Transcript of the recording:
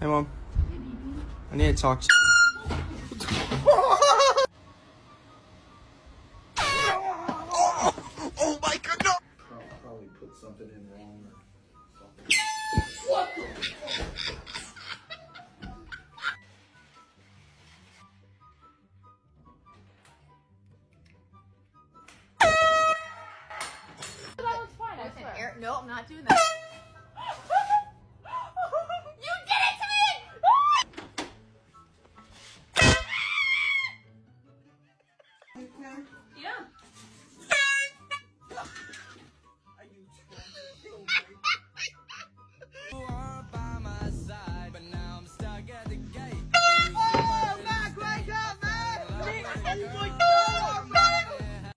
Hey, Mom. I need to talk to Oh my goodness! Probably put something in wrong or something. That looks fine, I swear. No, I'm not doing that. You did it to me! Yeah.